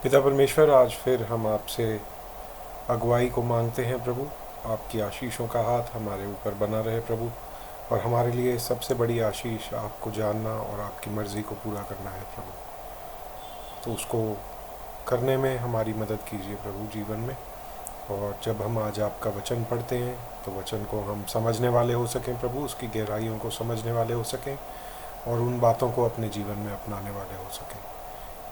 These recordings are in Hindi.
पिता परमेश्वर, आज फिर हम आपसे अगुवाई को मांगते हैं प्रभु। आपकी आशीषों का हाथ हमारे ऊपर बना रहे प्रभु, और हमारे लिए सबसे बड़ी आशीष आपको जानना और आपकी मर्ज़ी को पूरा करना है प्रभु। तो उसको करने में हमारी मदद कीजिए प्रभु जीवन में। और जब हम आज आपका वचन पढ़ते हैं तो वचन को हम समझने वाले हो सकें प्रभु, उसकी गहराइयों को समझने वाले हो सकें और उन बातों को अपने जीवन में अपनाने वाले हो सकें।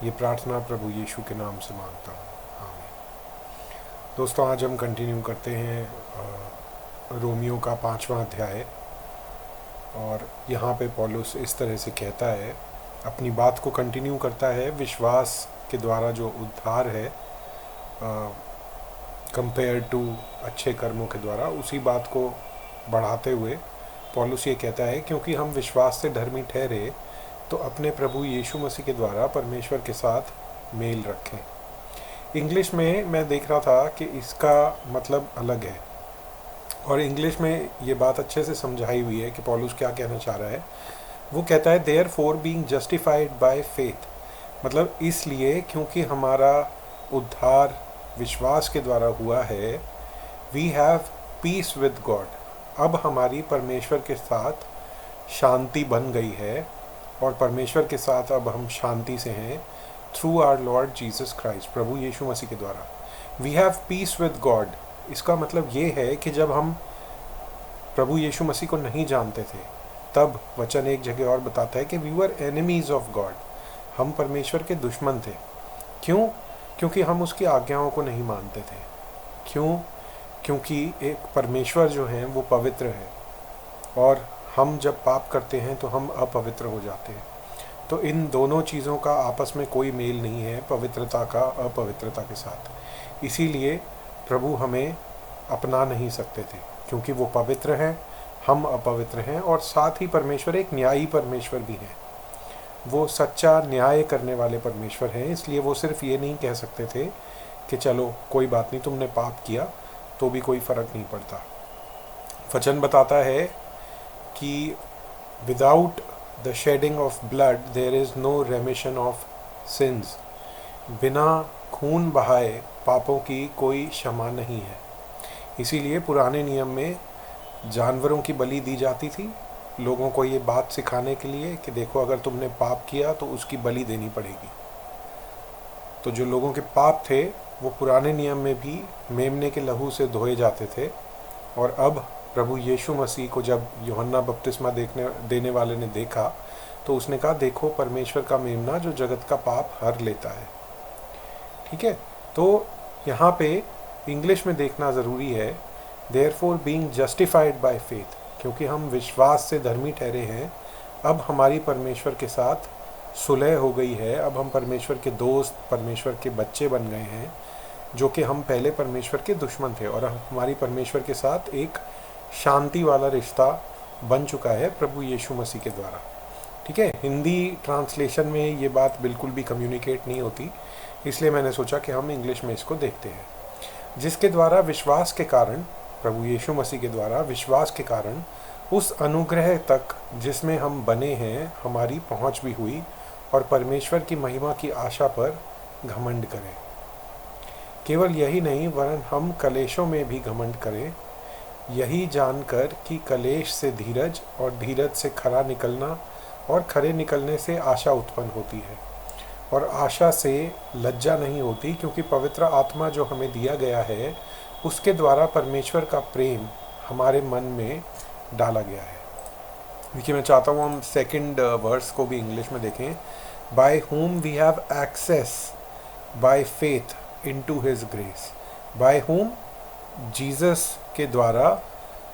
ये प्रार्थना प्रभु यीशु के नाम से मांगता हूँ, आमीन। दोस्तों, आज हम कंटिन्यू करते हैं रोमियो का 5वां अध्याय। और यहाँ पे पौलुस इस तरह से कहता है, अपनी बात को कंटिन्यू करता है। विश्वास के द्वारा जो उद्धार है कंपेयर टू अच्छे कर्मों के द्वारा, उसी बात को बढ़ाते हुए पौलुस ये कहता है, क्योंकि हम विश्वास से धर्मी ठहरे तो अपने प्रभु यीशु मसीह के द्वारा परमेश्वर के साथ मेल रखें। इंग्लिश में मैं देख रहा था कि इसका मतलब अलग है, और इंग्लिश में ये बात अच्छे से समझाई हुई है कि पौलुस क्या कहना चाह रहा है। वो कहता है, therefore being justified by faith, मतलब इसलिए क्योंकि हमारा उद्धार विश्वास के द्वारा हुआ है, we have peace with God, अब हमारी परमेश्वर के साथ शांति बन गई है, और परमेश्वर के साथ अब हम शांति से हैं through our Lord Jesus Christ, प्रभु यीशु मसीह के द्वारा। We have peace with God, इसका मतलब ये है कि जब हम प्रभु यीशु मसीह को नहीं जानते थे, तब वचन एक जगह और बताता है कि we were enemies of God, हम परमेश्वर के दुश्मन थे। क्यों? क्योंकि हम उसकी आज्ञाओं को नहीं मानते थे। क्यों? क्योंकि एक परमेश्वर जो है वो पवित्र है, और हम जब पाप करते हैं तो हम अपवित्र हो जाते हैं। तो इन दोनों चीज़ों का आपस में कोई मेल नहीं है, पवित्रता का अपवित्रता के साथ। इसीलिए प्रभु हमें अपना नहीं सकते थे, क्योंकि वो पवित्र हैं, हम अपवित्र हैं, और साथ ही परमेश्वर एक न्यायी परमेश्वर भी है। वो सच्चा न्याय करने वाले परमेश्वर हैं। इसलिए वो सिर्फ ये नहीं कह सकते थे कि चलो कोई बात नहीं, तुमने पाप किया तो भी कोई फ़र्क नहीं पड़ता। वचन बताता है कि without the shedding of blood there is no remission of sins, बिना खून बहाए पापों की कोई क्षमा नहीं है। इसीलिए पुराने नियम में जानवरों की बलि दी जाती थी, लोगों को ये बात सिखाने के लिए कि देखो, अगर तुमने पाप किया तो उसकी बलि देनी पड़ेगी। तो जो लोगों के पाप थे वो पुराने नियम में भी मेमने के लहू से धोए जाते थे। और अब प्रभु यीशु मसीह को जब यूहन्ना बपतिस्मा देने वाले ने देखा, तो उसने कहा, देखो परमेश्वर का मेमना जो जगत का पाप हर लेता है। ठीक है, तो यहाँ पे इंग्लिश में देखना ज़रूरी है, therefore being justified by faith, क्योंकि हम विश्वास से धर्मी ठहरे हैं, अब हमारी परमेश्वर के साथ सुलह हो गई है। अब हम परमेश्वर के दोस्त, परमेश्वर के बच्चे बन गए हैं, जो कि हम पहले परमेश्वर के दुश्मन थे, और हमारी परमेश्वर के साथ एक शांति वाला रिश्ता बन चुका है प्रभु यीशु मसीह के द्वारा। ठीक है, हिंदी ट्रांसलेशन में ये बात बिल्कुल भी कम्युनिकेट नहीं होती, इसलिए मैंने सोचा कि हम इंग्लिश में इसको देखते हैं। जिसके द्वारा विश्वास के कारण, प्रभु यीशु मसीह के द्वारा विश्वास के कारण उस अनुग्रह तक जिसमें हम बने हैं हमारी पहुंच भी हुई, और परमेश्वर की महिमा की आशा पर घमंड करें। केवल यही नहीं, वरन हम कलेशों में भी घमंड करें, यही जानकर कि कलेश से धीरज, और धीरज से खरा निकलना, और खरे निकलने से आशा उत्पन्न होती है, और आशा से लज्जा नहीं होती, क्योंकि पवित्र आत्मा जो हमें दिया गया है उसके द्वारा परमेश्वर का प्रेम हमारे मन में डाला गया है। देखिए, मैं चाहता हूँ हम सेकंड वर्स को भी इंग्लिश में देखें। By whom we have access by faith into his grace, by whom, Jesus के द्वारा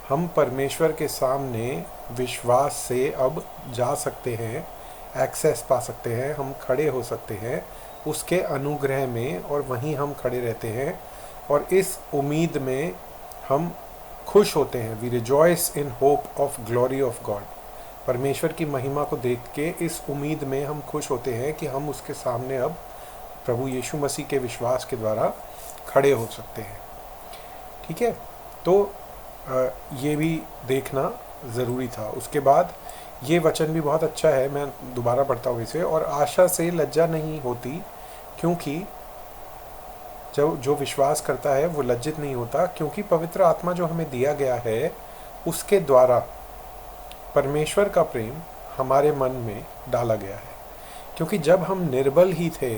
हम परमेश्वर के सामने विश्वास से अब जा सकते हैं, एक्सेस पा सकते हैं, हम खड़े हो सकते हैं उसके अनुग्रह में, और वहीं हम खड़े रहते हैं, और इस उम्मीद में हम खुश होते हैं। We rejoice in hope of glory of God, परमेश्वर की महिमा को देख के इस उम्मीद में हम खुश होते हैं कि हम उसके सामने अब प्रभु यीशु मसीह के विश्वास के द्वारा खड़े हो सकते हैं। ठीक है, तो ये भी देखना ज़रूरी था। उसके बाद ये वचन भी बहुत अच्छा है, मैं दोबारा पढ़ता हूँ इसे। और आशा से लज्जा नहीं होती, क्योंकि जो विश्वास करता है वो लज्जित नहीं होता, क्योंकि पवित्र आत्मा जो हमें दिया गया है उसके द्वारा परमेश्वर का प्रेम हमारे मन में डाला गया है। क्योंकि जब हम निर्बल ही थे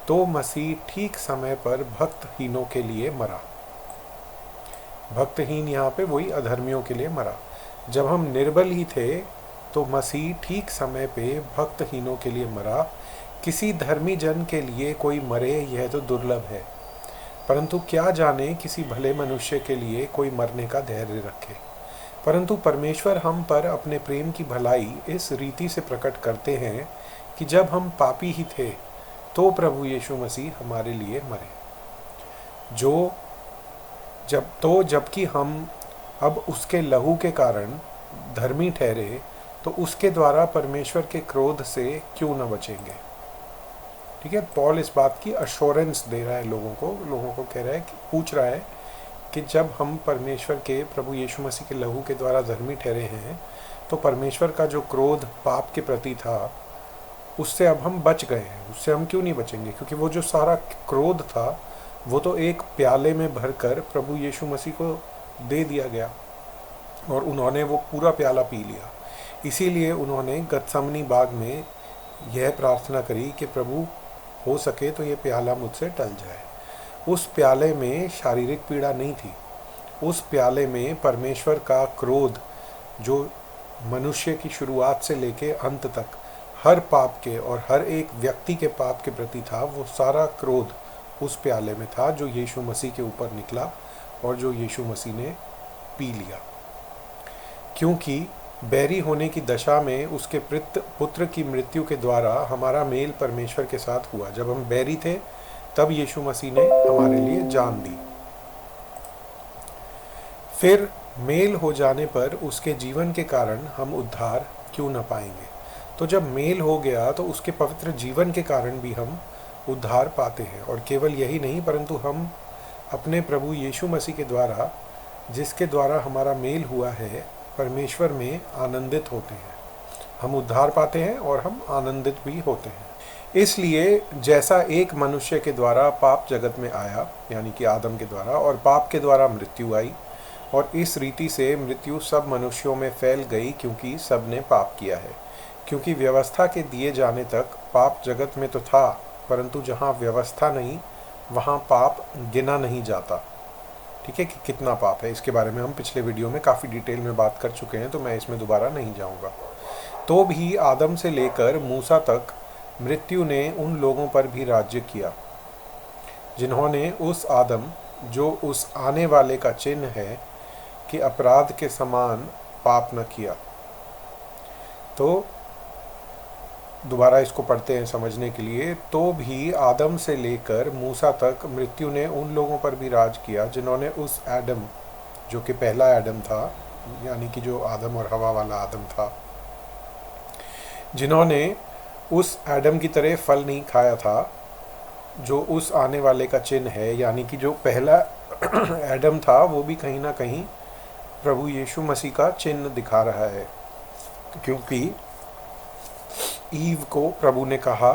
तो मसीह ठीक समय पर भक्तहीनों के लिए मरा। भक्तहीन यहाँ पे वही अधर्मियों के लिए मरा। जब हम निर्बल ही थे तो मसीह ठीक समय पे भक्तहीनों के लिए मरा। किसी धर्मी जन के लिए कोई मरे यह तो दुर्लभ है, परंतु क्या जाने किसी भले मनुष्य के लिए कोई मरने का धैर्य रखे। परंतु परमेश्वर हम पर अपने प्रेम की भलाई इस रीति से प्रकट करते हैं कि जब हम पापी ही थे तो प्रभु यीशु मसीह हमारे लिए मरे। जबकि हम अब उसके लहू के कारण धर्मी ठहरे, तो उसके द्वारा परमेश्वर के क्रोध से क्यों न बचेंगे। ठीक है, पॉल इस बात की अश्योरेंस दे रहा है लोगों को कह रहा है कि पूछ रहा है कि जब हम परमेश्वर के प्रभु यीशु मसीह के लहू के द्वारा धर्मी ठहरे हैं तो परमेश्वर का जो क्रोध पाप के प्रति था उससे अब हम बच गए हैं। उससे हम क्यों नहीं बचेंगे, क्योंकि वो जो सारा क्रोध था वो तो एक प्याले में भरकर प्रभु यीशु मसीह को दे दिया गया और उन्होंने वो पूरा प्याला पी लिया। इसीलिए उन्होंने गतसमनी बाग में यह प्रार्थना करी कि प्रभु हो सके तो ये प्याला मुझसे टल जाए। उस प्याले में शारीरिक पीड़ा नहीं थी, उस प्याले में परमेश्वर का क्रोध जो मनुष्य की शुरुआत से लेके अंत तक हर पाप के और हर एक व्यक्ति के पाप के प्रति था, वो सारा क्रोध उस प्याले में था जो यीशु मसीह के ऊपर निकला और जो यीशु मसीह ने पी लिया। क्योंकि बैरी होने की दशा में उसके पुत्र की मृत्यु के द्वारा हमारा मेल परमेश्वर के साथ हुआ। जब हम बैरी थे तब यीशु मसीह ने हमारे लिए जान दी। फिर मेल हो जाने पर उसके जीवन के कारण हम उद्धार क्यों न पाएंगे। तो जब मेल हो गया तो उसके पवित्र जीवन के कारण भी हम उद्धार पाते हैं। और केवल यही नहीं, परंतु हम अपने प्रभु यीशु मसीह के द्वारा, जिसके द्वारा हमारा मेल हुआ है, परमेश्वर में आनंदित होते हैं। हम उद्धार पाते हैं और हम आनंदित भी होते हैं। इसलिए जैसा एक मनुष्य के द्वारा पाप जगत में आया, यानी कि आदम के द्वारा, और पाप के द्वारा मृत्यु आई, और इस रीति से मृत्यु सब मनुष्यों में फैल गई क्योंकि सब ने पाप किया है। क्योंकि व्यवस्था के दिए जाने तक पाप जगत में तो था, परंतु जहाँ व्यवस्था नहीं वहाँ पाप गिना नहीं जाता। ठीक है, कि कितना पाप है इसके बारे में हम पिछले वीडियो में काफ़ी डिटेल में बात कर चुके हैं, तो मैं इसमें दोबारा नहीं जाऊँगा। तो भी आदम से लेकर मूसा तक मृत्यु ने उन लोगों पर भी राज्य किया जिन्होंने उस आदम, जो उस आने वाले का चिन्ह है, कि अपराध के समान पाप न किया। तो दोबारा इसको पढ़ते हैं समझने के लिए। तो भी आदम से लेकर मूसा तक मृत्यु ने उन लोगों पर भी राज किया जिन्होंने उस एडम, जो कि पहला एडम था, यानी कि जो आदम और हवा वाला आदम था, जिन्होंने उस एडम की तरह फल नहीं खाया था जो उस आने वाले का चिन्ह है। यानी कि जो पहला एडम था वो भी कहीं ना कहीं प्रभु यीशु मसीह का चिन्ह दिखा रहा है, क्योंकि ईव को प्रभु ने कहा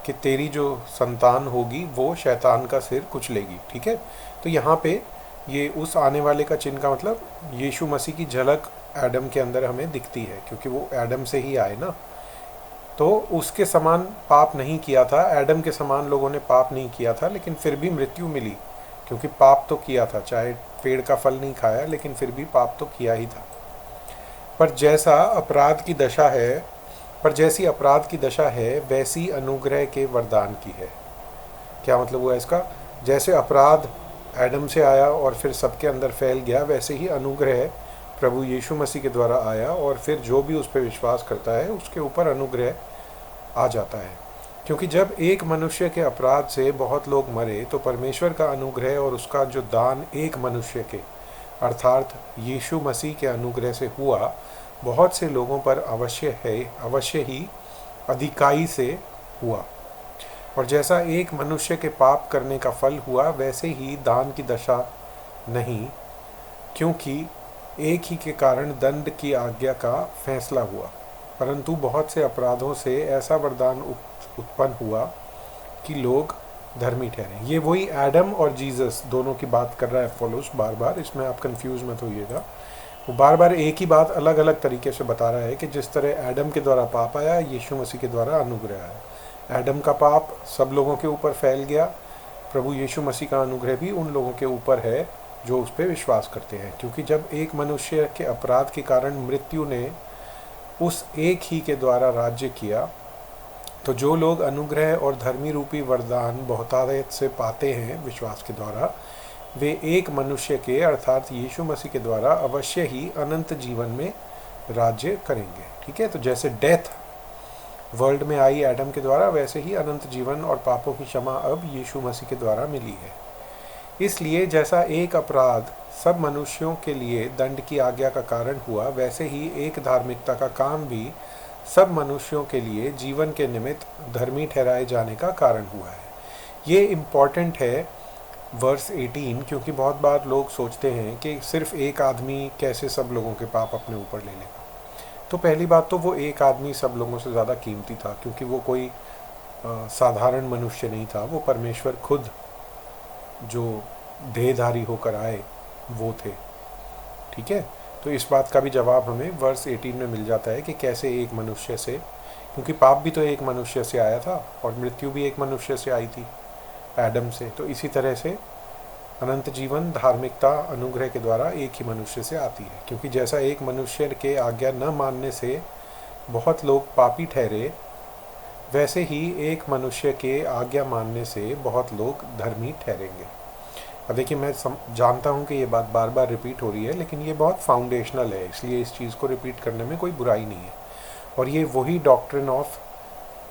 कि तेरी जो संतान होगी वो शैतान का सिर कुचलेगी। ठीक है, तो यहाँ पे ये उस आने वाले का चिन्ह का मतलब यीशु मसीह की झलक एडम के अंदर हमें दिखती है, क्योंकि वो एडम से ही आए ना। तो उसके समान पाप नहीं किया था, एडम के समान लोगों ने पाप नहीं किया था, लेकिन फिर भी मृत्यु मिली, क्योंकि पाप तो किया था। चाहे पेड़ का फल नहीं खाया, लेकिन फिर भी पाप तो किया ही था। पर जैसी अपराध की दशा है वैसी अनुग्रह के वरदान की है। क्या मतलब हुआ इसका? जैसे अपराध एडम से आया और फिर सबके अंदर फैल गया, वैसे ही अनुग्रह प्रभु यीशु मसीह के द्वारा आया, और फिर जो भी उस पर विश्वास करता है उसके ऊपर अनुग्रह आ जाता है। क्योंकि जब एक मनुष्य के अपराध से बहुत लोग मरे, तो परमेश्वर का अनुग्रह और उसका जो दान एक मनुष्य के, अर्थात यीशु मसीह के अनुग्रह से हुआ, बहुत से लोगों पर अवश्य ही अधिकाई से हुआ। और जैसा एक मनुष्य के पाप करने का फल हुआ, वैसे ही दान की दशा नहीं, क्योंकि एक ही के कारण दंड की आज्ञा का फैसला हुआ, परंतु बहुत से अपराधों से ऐसा वरदान उत्पन्न हुआ कि लोग धर्मी ठहरें। ये वही एडम और जीसस दोनों की बात कर रहा है पौलुस बार बार, इसमें आप कंफ्यूज मत होइएगा। वो बार बार एक ही बात अलग अलग तरीके से बता रहा है कि जिस तरह एडम के द्वारा पाप आया, यीशु मसीह के द्वारा अनुग्रह आया। एडम का पाप सब लोगों के ऊपर फैल गया, प्रभु यीशु मसीह का अनुग्रह भी उन लोगों के ऊपर है जो उस पर विश्वास करते हैं। क्योंकि जब एक मनुष्य के अपराध के कारण मृत्यु ने उस एक ही के द्वारा राज्य किया, तो जो लोग अनुग्रह और धर्मी रूपी वरदान बहुतायत से पाते हैं विश्वास के द्वारा, वे एक मनुष्य के अर्थात यीशु मसीह के द्वारा अवश्य ही अनंत जीवन में राज्य करेंगे। ठीक है, तो जैसे डेथ वर्ल्ड में आई एडम के द्वारा, वैसे ही अनंत जीवन और पापों की क्षमा अब यीशु मसीह के द्वारा मिली है। इसलिए जैसा एक अपराध सब मनुष्यों के लिए दंड की आज्ञा का कारण हुआ, वैसे ही एक धार्मिकता का काम भी सब मनुष्यों के लिए जीवन के निमित्त धर्मी ठहराए जाने का कारण हुआ है। ये इम्पॉर्टेंट है वर्स 18, क्योंकि बहुत बार लोग सोचते हैं कि सिर्फ एक आदमी कैसे सब लोगों के पाप अपने ऊपर ले लेगा। तो पहली बात तो वो एक आदमी सब लोगों से ज़्यादा कीमती था, क्योंकि वो कोई साधारण मनुष्य नहीं था, वो परमेश्वर खुद जो देहधारी होकर आए वो थे। ठीक है, तो इस बात का भी जवाब हमें वर्स 18 में मिल जाता है कि कैसे एक मनुष्य से, क्योंकि पाप भी तो एक मनुष्य से आया था और मृत्यु भी एक मनुष्य से आई थी, एडम से। तो इसी तरह से अनंत जीवन धार्मिकता अनुग्रह के द्वारा एक ही मनुष्य से आती है। क्योंकि जैसा एक मनुष्य के आज्ञा न मानने से बहुत लोग पापी ठहरे, वैसे ही एक मनुष्य के आज्ञा मानने से बहुत लोग धर्मी ठहरेंगे। अब देखिए, मैं जानता हूँ कि ये बात बार बार रिपीट हो रही है, लेकिन ये बहुत फाउंडेशनल है, इसलिए इस चीज़ को रिपीट करने में कोई बुराई नहीं है। और ये वही डॉक्ट्रिन ऑफ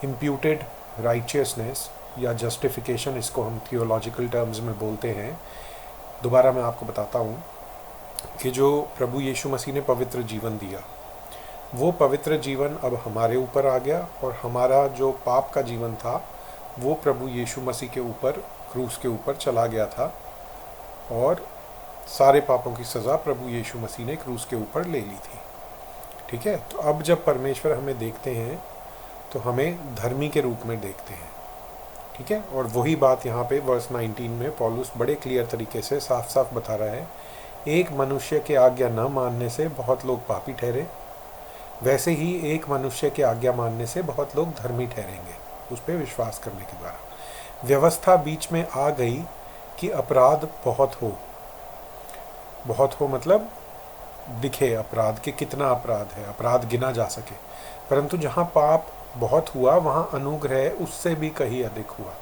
इम्प्यूटेड राइचियसनेस या जस्टिफिकेशन, इसको हम थियोलॉजिकल टर्म्स में बोलते हैं। दोबारा मैं आपको बताता हूँ कि जो प्रभु यीशु मसीह ने पवित्र जीवन दिया, वो पवित्र जीवन अब हमारे ऊपर आ गया, और हमारा जो पाप का जीवन था वो प्रभु यीशु मसीह के ऊपर क्रूस के ऊपर चला गया था, और सारे पापों की सज़ा प्रभु यीशु मसीह ने क्रूस के ऊपर ले ली थी। ठीक है, तो अब जब परमेश्वर हमें देखते हैं तो हमें धर्मी के रूप में देखते हैं। ठीक है, और वही बात यहाँ पे वर्स 19 में पौलुस बड़े क्लियर तरीके से साफ साफ बता रहा है। एक मनुष्य के आज्ञा न मानने से बहुत लोग पापी ठहरे, वैसे ही एक मनुष्य के आज्ञा मानने से बहुत लोग धर्मी ठहरेंगे उस पर विश्वास करने के द्वारा। व्यवस्था बीच में आ गई कि अपराध बहुत हो मतलब दिखे अपराध के कितना अपराध है, अपराध गिना जा सके। परंतु जहाँ पाप बहुत हुआ, वहाँ अनुग्रह उससे भी कहीं अधिक हुआ।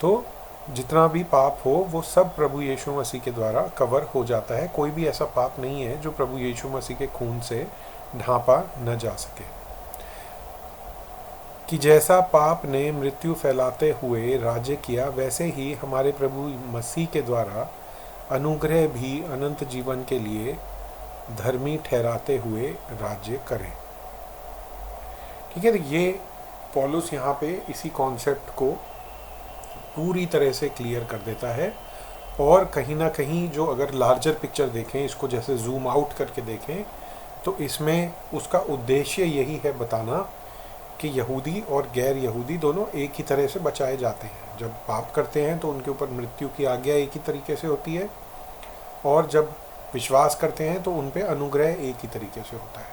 तो जितना भी पाप हो वो सब प्रभु यीशु मसीह के द्वारा कवर हो जाता है। कोई भी ऐसा पाप नहीं है जो प्रभु यीशु मसीह के खून से ढांपा न जा सके। कि जैसा पाप ने मृत्यु फैलाते हुए राज्य किया, वैसे ही हमारे प्रभु मसीह के द्वारा अनुग्रह भी अनंत जीवन के लिए धर्मी ठहराते हुए राज्य करें। ठीक है, तो ये पौलुस यहाँ पे इसी कॉन्सेप्ट को पूरी तरह से क्लियर कर देता है। और कहीं ना कहीं जो अगर लार्जर पिक्चर देखें, इसको जैसे जूम आउट करके देखें, तो इसमें उसका उद्देश्य यही है बताना कि यहूदी और गैर यहूदी दोनों एक ही तरह से बचाए जाते हैं। जब पाप करते हैं तो उनके ऊपर मृत्यु की आज्ञा एक ही तरीके से होती है, और जब विश्वास करते हैं तो उन पे अनुग्रह एक ही तरीके से होता है।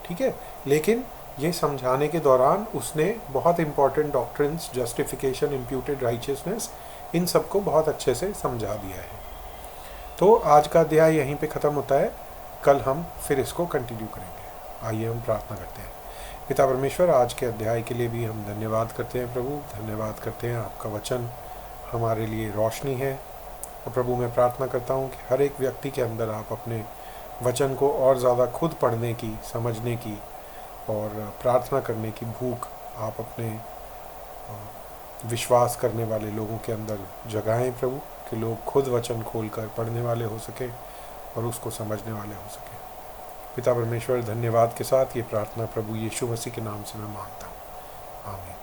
ठीक है, लेकिन ये समझाने के दौरान उसने बहुत important doctrines, justification, imputed righteousness, इन सबको बहुत अच्छे से समझा दिया है। तो आज का अध्याय यहीं पे ख़त्म होता है, कल हम फिर इसको कंटिन्यू करेंगे। आइए हम प्रार्थना करते हैं। पिता परमेश्वर, आज के अध्याय के लिए भी हम धन्यवाद करते हैं प्रभु, धन्यवाद करते हैं। आपका वचन हमारे लिए रोशनी है। और प्रभु, मैं प्रार्थना करता हूँ कि हर एक व्यक्ति के अंदर आप अपने वचन को और ज़्यादा खुद पढ़ने की, समझने की और प्रार्थना करने की भूख आप अपने विश्वास करने वाले लोगों के अंदर जगाएं प्रभु, कि लोग खुद वचन खोलकर पढ़ने वाले हो सके और उसको समझने वाले हो सके। पिता परमेश्वर, धन्यवाद के साथ ये प्रार्थना प्रभु यीशु मसीह के नाम से मैं मांगता हूँ, आमीन।